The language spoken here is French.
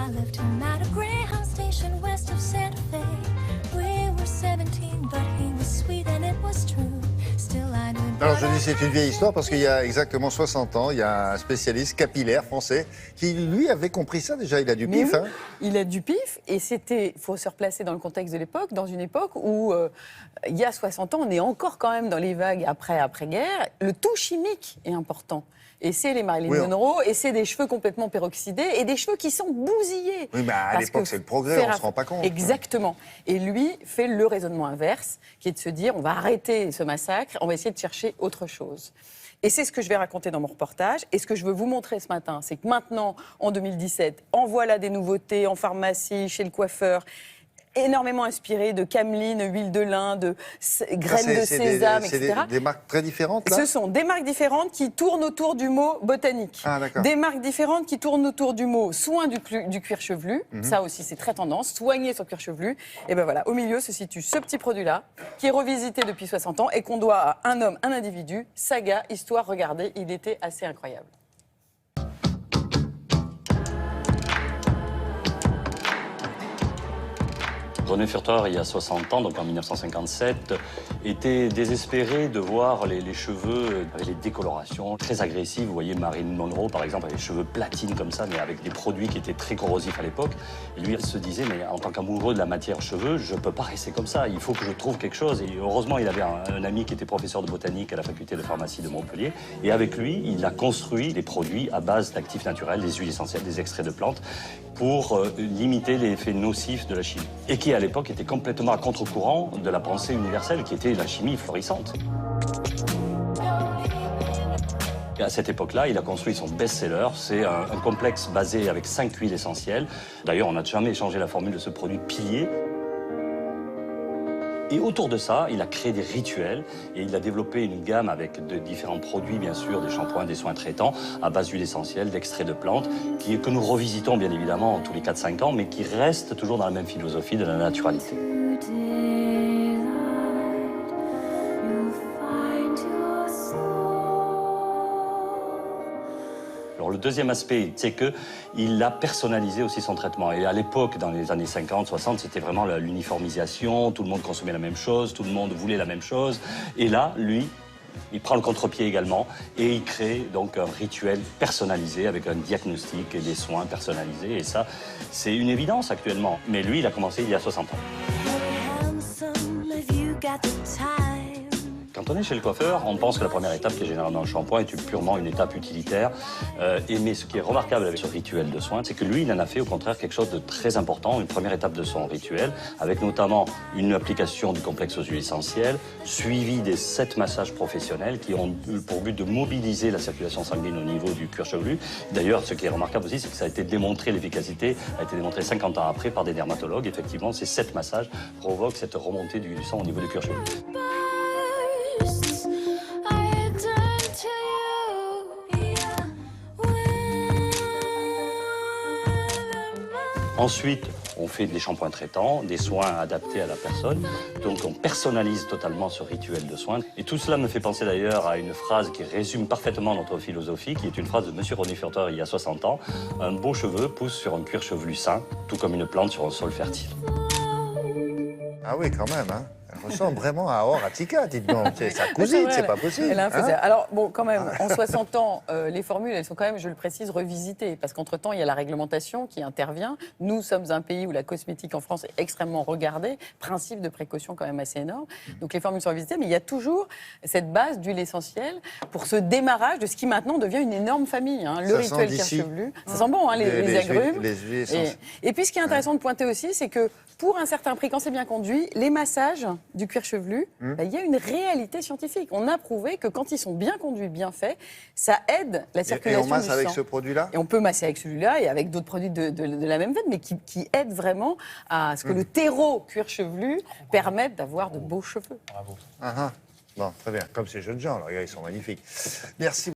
I left him at a Greyhound station west of Santa Fe. We were 17, but he was sweet and it was true. Still I knew. Alors je dis c'est une vieille histoire parce qu'il y a exactement 60 ans, il y a un spécialiste capillaire français qui lui avait compris ça déjà, il a du pif. Oui, hein. il a du pif et il faut se replacer dans le contexte de l'époque, dans une époque où il y a 60 ans, on est encore quand même dans les vagues après-guerre, le tout chimique est important. Et c'est les Marilyn Monroe, et c'est des cheveux complètement peroxydés, et des cheveux qui sont bousillés. Oui, mais à l'époque, c'est le progrès, on ne se rend pas compte. Exactement. Et lui fait le raisonnement inverse, qui est de se dire, on va arrêter ce massacre, on va essayer de chercher autre chose. Et c'est ce que je vais raconter dans mon reportage. Et ce que je veux vous montrer ce matin, c'est que maintenant, en 2017, en voilà des nouveautés en pharmacie, chez le coiffeur, énormément inspiré de cameline, huile de lin, de graines de sésame, etc. C'est des marques très différentes, là ? Ce sont des marques différentes qui tournent autour du mot botanique. Ah, d'accord. Des marques différentes qui tournent autour du mot soin du cuir chevelu. Ça aussi, c'est très tendance. Soigner son cuir chevelu. Et ben voilà, au milieu se situe ce petit produit-là, qui est revisité depuis 60 ans et qu'on doit à un homme, un individu. Saga, histoire, regardez, il était assez incroyable. René Furteur, il y a 60 ans, donc en 1957, était désespéré de voir les cheveux avec les décolorations très agressives. Vous voyez Marilyn Monroe, par exemple, avec les cheveux platines comme ça, mais avec des produits qui étaient très corrosifs à l'époque. Et lui, il se disait, mais en tant qu'amoureux de la matière cheveux, je ne peux pas rester comme ça, il faut que je trouve quelque chose. Et heureusement, il avait un ami qui était professeur de botanique à la faculté de pharmacie de Montpellier. Et avec lui, il a construit des produits à base d'actifs naturels, des huiles essentielles, des extraits de plantes, pour limiter les effets nocifs de la chimie. Et qui, à l'époque, était complètement à contre-courant de la pensée universelle, qui était la chimie florissante. Et à cette époque-là, il a construit son best-seller. C'est un complexe basé avec 5 huiles essentielles. D'ailleurs, on n'a jamais changé la formule de ce produit pilier. Et autour de ça, il a créé des rituels et il a développé une gamme avec de différents produits, bien sûr, des shampoings, des soins traitants, à base d'huile essentielle, d'extraits de plantes, que nous revisitons bien évidemment tous les 4-5 ans, mais qui restent toujours dans la même philosophie de la naturalité. Alors, le deuxième aspect, c'est qu'il a personnalisé aussi son traitement. Et à l'époque, dans les années 50, 60, c'était vraiment l'uniformisation. Tout le monde consommait la même chose, tout le monde voulait la même chose. Et là, lui, il prend le contre-pied également et il crée donc un rituel personnalisé avec un diagnostic et des soins personnalisés. Et ça, c'est une évidence actuellement. Mais lui, il a commencé il y a 60 ans. Quand on est chez le coiffeur, on pense que la première étape, qui est généralement le shampoing, est purement une étape utilitaire. Mais ce qui est remarquable avec ce rituel de soins, c'est que lui, il en a fait au contraire quelque chose de très important, une première étape de son rituel, avec notamment une application du complexe aux huiles essentielles, suivie des 7 massages professionnels qui ont pour but de mobiliser la circulation sanguine au niveau du cuir chevelu. D'ailleurs, ce qui est remarquable aussi, c'est que ça a été démontré, l'efficacité a été démontrée 50 ans après par des dermatologues. Effectivement, ces 7 massages provoquent cette remontée du sang au niveau du cuir chevelu. Ensuite, on fait des shampoings traitants, des soins adaptés à la personne. Donc on personnalise totalement ce rituel de soins. Et tout cela me fait penser d'ailleurs à une phrase qui résume parfaitement notre philosophie, qui est une phrase de M. René Furteur il y a 60 ans. Un beau cheveu pousse sur un cuir chevelu sain, tout comme une plante sur un sol fertile. Ah oui, quand même, hein. Elle ressemble vraiment à Horatica, dites donc. C'est sa cousine, c'est pas possible. Elle a un peu hein. ça. Alors, bon, quand même, en 60 ans, les formules, elles sont quand même, je le précise, revisitées. Parce qu'entre-temps, il y a la réglementation qui intervient. Nous sommes un pays où la cosmétique en France est extrêmement regardée. Principe de précaution quand même assez énorme. Donc, les formules sont revisitées. Mais il y a toujours cette base d'huile essentielle pour ce démarrage de ce qui maintenant devient une énorme famille. Hein. Le rituel cuir chevelu. Ça sent bon, hein, les agrumes. Les huiles essentielles. Et puis, ce qui est intéressant de pointer aussi, c'est que pour un certain prix, quand c'est bien conduit, les massages du cuir chevelu, il y a une réalité scientifique. On a prouvé que quand ils sont bien conduits, bien faits, ça aide la circulation du sang. Et on masse avec ce produit-là ? Et on peut masser avec celui-là et avec d'autres produits de la même veine, mais qui aident vraiment à ce que le terreau cuir chevelu permette d'avoir de beaux cheveux. Bravo. Bon, très bien. Comme ces jeunes gens, alors, regarde, ils sont magnifiques. Merci.